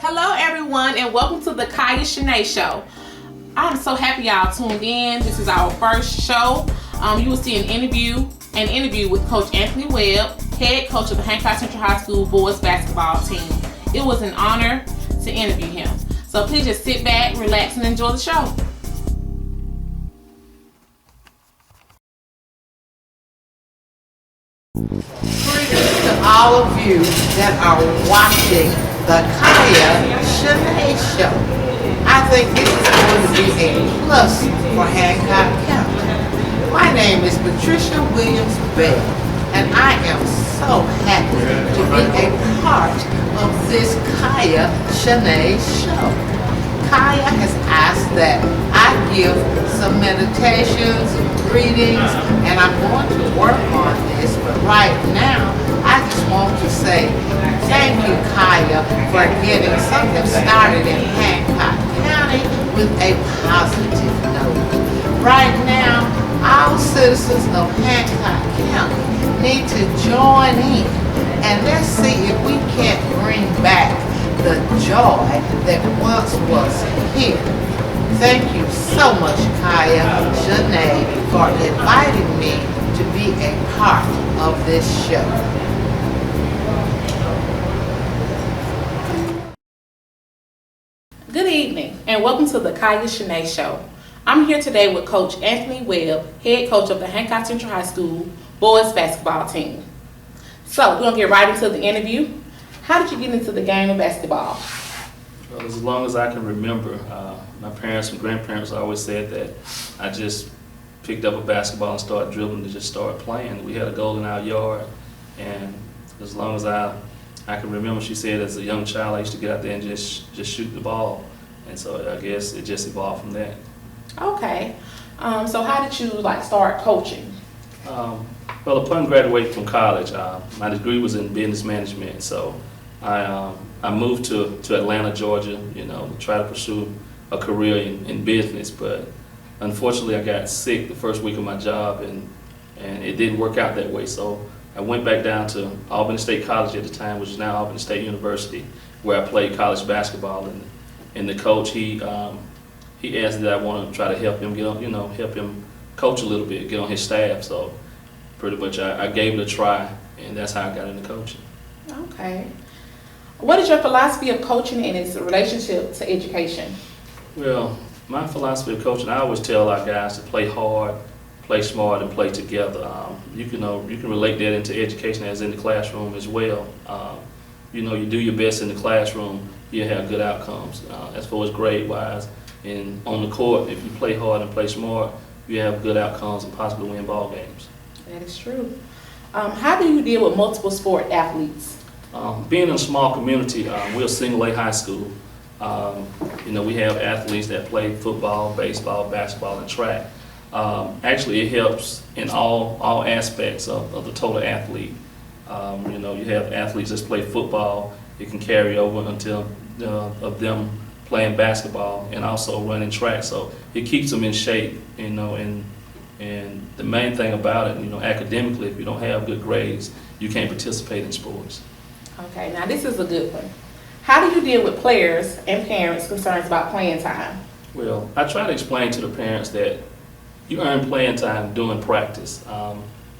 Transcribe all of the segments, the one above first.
Hello everyone and welcome to the Kyah Shenee Show. I'm so happy y'all tuned in. This is our first show. You will see an interview with Coach Anthony Webb, head coach of the Hancock Central High School boys basketball team. It was an honor to interview him. So please just sit back, relax, and enjoy the show. Greetings to all of you that are watching the Kyah Shenee Show. I think this is going to be a plus for Hancock County. My name is Patricia Williams Bell, and I am so happy to be a part of this Kyah Shenee Show. Kyah has asked that I give some meditations and greetings, and I'm going to work on this, but right now I just want to say thank you, Kyah, for getting something started in Hancock County with a positive note. Right now, all citizens of Hancock County need to join in, and let's see if we can't bring back the joy that once was here. Thank you so much, Kyah Shenee, for inviting me to be a part of this show. Good evening and welcome to the Kyah Shenee Show. I'm here today with Coach Anthony Webb, head coach of the Hancock Central High School boys basketball team. So we're going to get right into the interview. How did you get into the game of basketball? Well, as long as I can remember, my parents and grandparents always said that I just picked up a basketball and started dribbling and just started playing. We had a goal in our yard, and as long as I can remember, she said as a young child I used to get out there and just shoot the ball, and so I guess it just evolved from that. Okay, so how did you start coaching? Well, upon graduating from college, my degree was in business management, so I moved to Atlanta, Georgia, to try to pursue a career in business, but unfortunately I got sick the first week of my job, and it didn't work out that way, so I went back down to Albany State College at the time, which is now Albany State University, where I played college basketball, and the coach, he asked that I want to try to help him get on, help him coach a little bit, get on his staff, so pretty much I gave it a try, and that's how I got into coaching. Okay. What is your philosophy of coaching and its relationship to education? Well, my philosophy of coaching, I always tell our guys to play hard, play smart, and play together. You can relate that into education as in the classroom as well. You do your best in the classroom, you have good outcomes. As far as grade-wise, and on the court, if you play hard and play smart, you have good outcomes and possibly win ball games. That is true. How do you deal with multiple sport athletes? Being in a small community, we're a single-A high school. We have athletes that play football, baseball, basketball, and track. Actually, it helps in all aspects of the total athlete. You have athletes that play football. It can carry over until of them playing basketball and also running track. So it keeps them in shape, and the main thing about it, academically, if you don't have good grades, you can't participate in sports. Okay, now this is a good one. How do you deal with players and parents' concerns about playing time? Well, I try to explain to the parents that you earn playing time doing practice.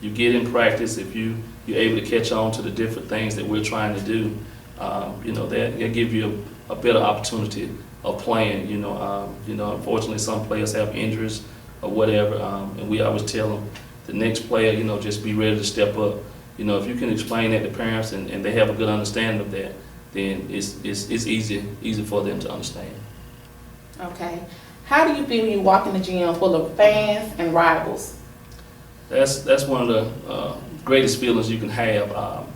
You get in practice if you're able to catch on to the different things that we're trying to do. That give you a better opportunity of playing. Unfortunately, some players have injuries or whatever, and we always tell them the next player, just be ready to step up. If you can explain that to parents and they have a good understanding of that, then it's easy for them to understand. Okay. How do you feel when you walk in the gym full of fans and rivals? That's one of the greatest feelings you can have.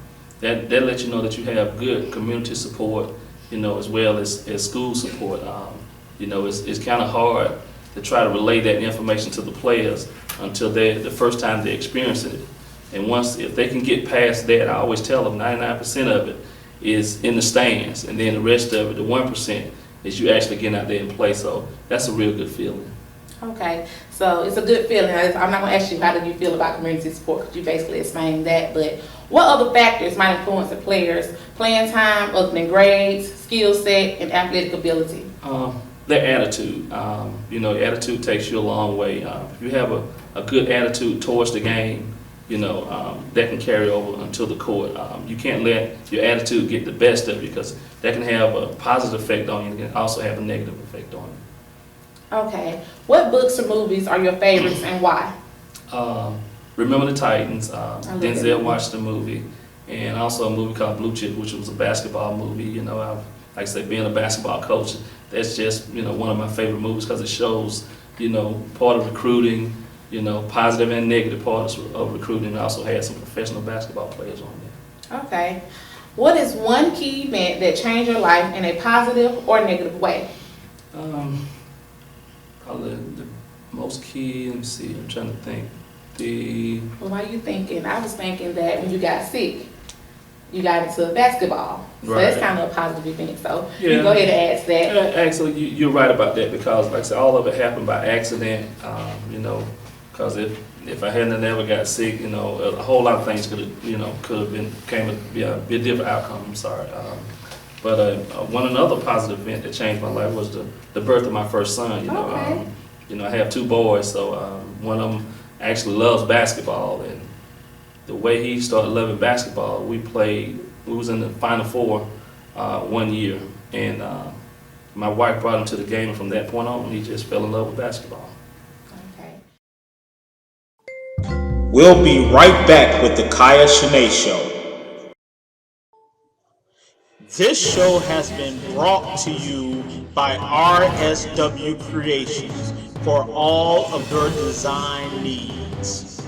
That lets you know that you have good community support, as well as school support. It's kind of hard to try to relay that information to the players until the first time they're experiencing it. And if they can get past that, I always tell them 99% of it is in the stands, and then the rest of it, the 1%, is you actually getting out there and play. So that's a real good feeling. Okay, So it's a good feeling. I'm not going to ask you how do you feel about community support because you basically explained that. But what other factors might influence a player's playing time other than grades, skill set, and athletic ability? Their attitude. Attitude takes you a long way. If you have a good attitude towards the game, that can carry over until the court. You can't let your attitude get the best of you because that can have a positive effect on you and it can also have a negative effect on you. Okay. What books or movies are your favorites and why? Remember the Titans. Denzel watched the movie, and also a movie called Blue Chip, which was a basketball movie. Like I said, being a basketball coach, that's just one of my favorite movies because it shows part of recruiting, positive and negative parts of recruiting. It also had some professional basketball players on there. Okay. What is one key event that changed your life in a positive or negative way? Probably the most key, let me see, I'm trying to think. Well, why are you thinking? I was thinking that when you got sick, you got into basketball. So right. That's kind of a positive event. So you can go ahead and ask that. Actually, you're right about that because, like I said, all of it happened by accident, because if I hadn't never got sick, a whole lot of things could have came to be a different outcome. I'm sorry. But another positive event that changed my life was the birth of my first son. Okay. I have two boys, so one of them actually loves basketball, and the way he started loving basketball, we was in the Final Four 1 year, and my wife brought him to the game, and from that point on, he just fell in love with basketball. Okay. We'll be right back with the Kyah Shenee Show. This show has been brought to you by RSW Creations for all of your design needs.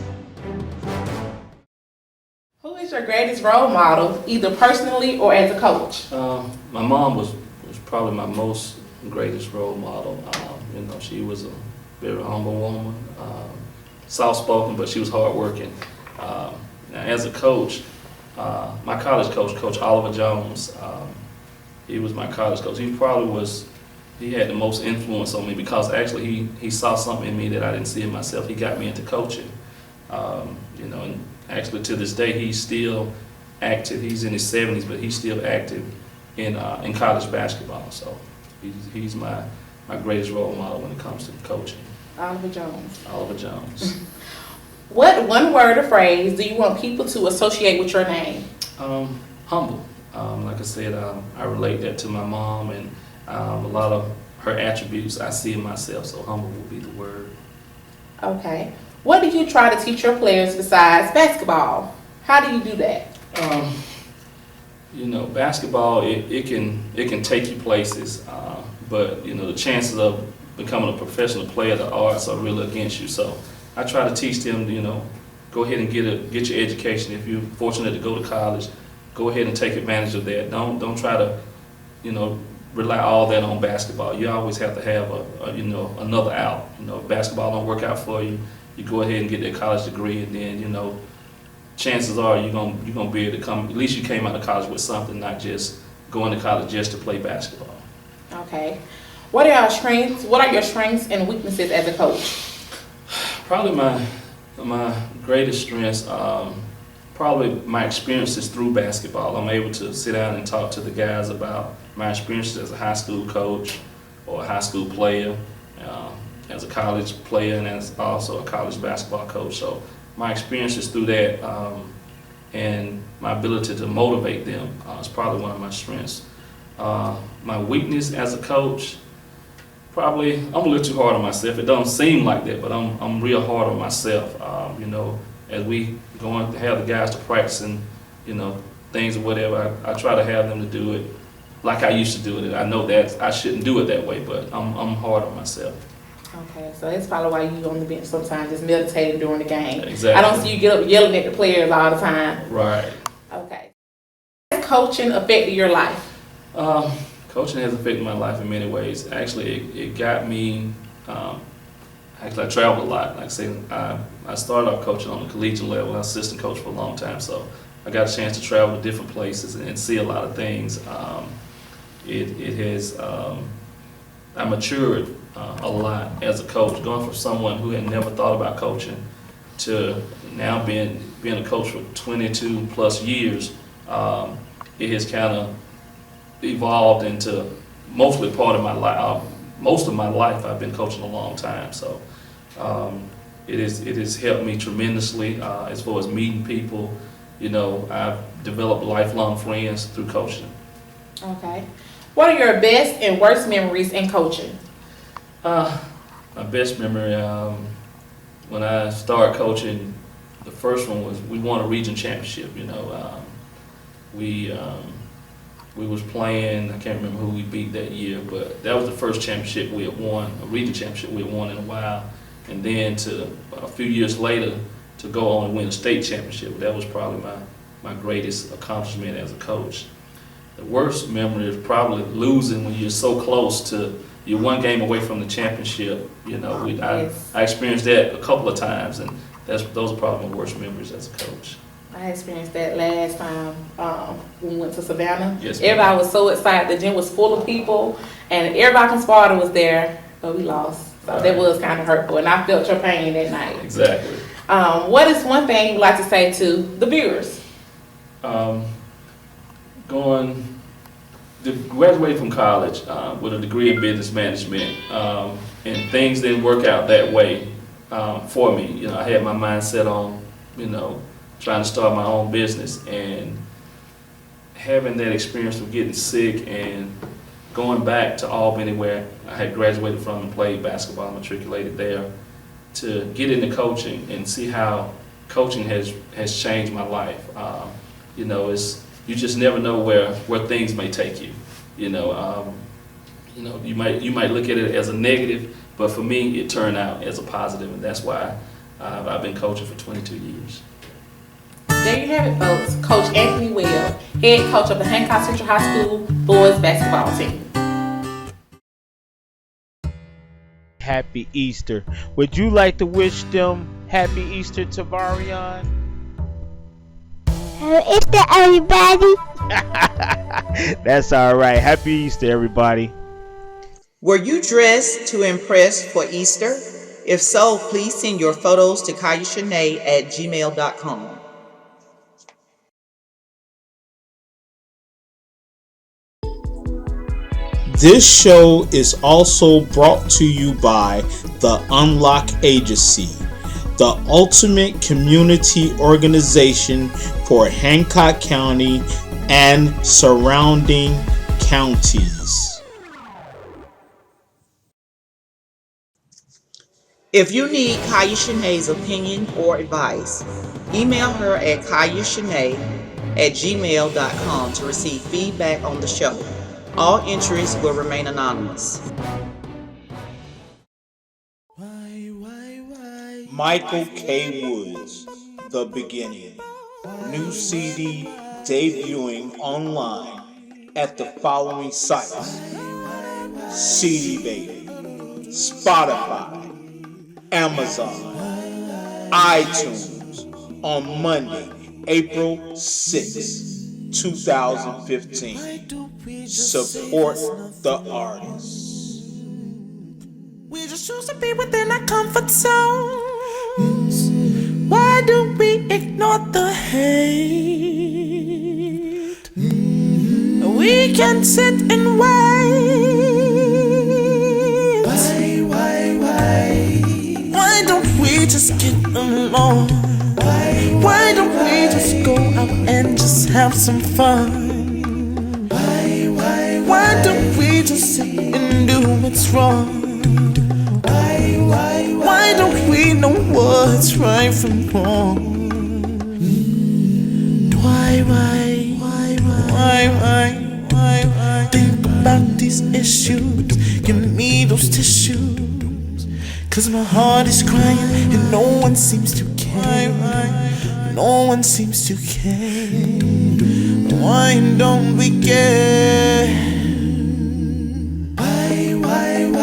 Who is your greatest role model, either personally or as a coach? My mom was probably my most greatest role model. She was a very humble woman, soft-spoken, but she was hardworking. Now, as a coach, my college coach, Coach Oliver Jones, he was my college coach. He had the most influence on me because actually he saw something in me that I didn't see in myself. He got me into coaching, and actually to this day he's still active. He's in his 70s, but he's still active in college basketball. So he's my greatest role model when it comes to coaching. Oliver Jones. Oliver Jones. What one word or phrase do you want people to associate with your name? Humble. Like I said, I relate that to my mom, and a lot of her attributes I see in myself, so humble will be the word. Okay. What do you try to teach your players besides basketball? How do you do that? Basketball, it can take you places, but the chances of becoming a professional player, the odds are really against you. So I try to teach them, go ahead and get your education. If you're fortunate to go to college, go ahead and take advantage of that. Don't try to, rely all that on basketball. You always have to have another out. If basketball don't work out for you, you go ahead and get that college degree, and then chances are you're gonna be able to come. At least you came out of college with something, not just going to college just to play basketball. Okay. What are your strengths and weaknesses as a coach? Probably my greatest strengths, probably my experiences through basketball. I'm able to sit down and talk to the guys about my experiences as a high school coach or a high school player, as a college player, and as also a college basketball coach. So my experiences through that and my ability to motivate them is probably one of my strengths. My weakness as a coach, probably I'm a little too hard on myself. It don't seem like that, but I'm real hard on myself. As we going to have the guys to practice and things or whatever, I try to have them to do it like I used to do it. I know that I shouldn't do it that way, but I'm hard on myself. Okay, so that's probably why you on the bench sometimes, just meditating during the game. Exactly. I don't see you get up yelling at the players all the time. Right. Okay. How has coaching affected your life? Coaching has affected my life in many ways. Actually, it got me. Actually, I traveled a lot. Like I said, I started off coaching on the collegiate level. I was assistant coach for a long time, so I got a chance to travel to different places and see a lot of things. It has. I matured a lot as a coach, going from someone who had never thought about coaching to now being a coach for 22 plus years. It has kind of evolved into mostly part of my life. Most of my life I've been coaching a long time, so it has helped me tremendously as far as meeting people. You know, I've developed lifelong friends through coaching. Okay. What are your best and worst memories in coaching? My best memory, when I started coaching, the first one was we won a region championship. You know, we was playing. I can't remember who we beat that year, but that was the first championship we had won, a region championship we had won in a while. And then to a few years later to go on and win a state championship. That was probably my greatest accomplishment as a coach. The worst memory is probably losing when you're so close to, you're one game away from the championship. You know, I experienced that a couple of times, and those are probably my worst memories as a coach. I experienced that last time when we went to Savannah. Yes, ma'am. Everybody was so excited. The gym was full of people, and everybody from Sparta was there, but we lost. So that was kind of hurtful, and I felt your pain that night. Exactly. What is one thing you'd like to say to the viewers? Graduated from college with a degree in business management, and things didn't work out that way for me. You know, I had my mind set on, you know, trying to start my own business, and having that experience of getting sick and going back to Albany, where I had graduated from and played basketball, matriculated there, to get into coaching and see how coaching has changed my life. You know, you just never know where things may take you. You know, you might look at it as a negative, but for me, it turned out as a positive, and that's why I've been coaching for 22 years. There you have it, folks. Coach Anthony Webb, head coach of the Hancock Central High School boys basketball team. Happy Easter. Would you like to wish them Happy Easter, Tavarion? Happy Easter, everybody. That's all right. Happy Easter, everybody. Were you dressed to impress for Easter? If so, please send your photos to kyahshenee@gmail.com. This show is also brought to you by the Unlock Agency, the ultimate community organization for Hancock County and surrounding counties. If you need Kyah Shenee's opinion or advice, email her at kyahshenee@gmail.com to receive feedback on the show. All entries will remain anonymous. Michael K. Woods, The Beginning. New CD debuting online at the following sites: CD Baby, Spotify, Amazon, iTunes on Monday, April 6, 2015. Support the artists. We just choose to be within our comfort zones. Why do we ignore the hate? We can sit and wait. Why don't we just get along? Why don't we just go out and just have some fun? Why don't we just sit and do what's wrong? Why don't we know what's right from wrong? Why? Think about these issues. Give me those tissues. 'Cause my heart is crying and no one seems to care. No one seems to care. Why don't we care?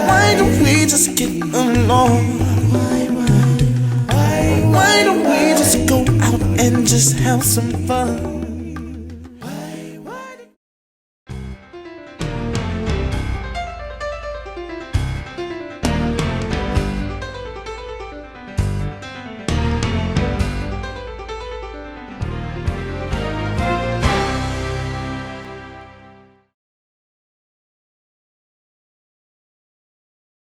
Why don't we just get along? Why don't we just go out and just have some fun?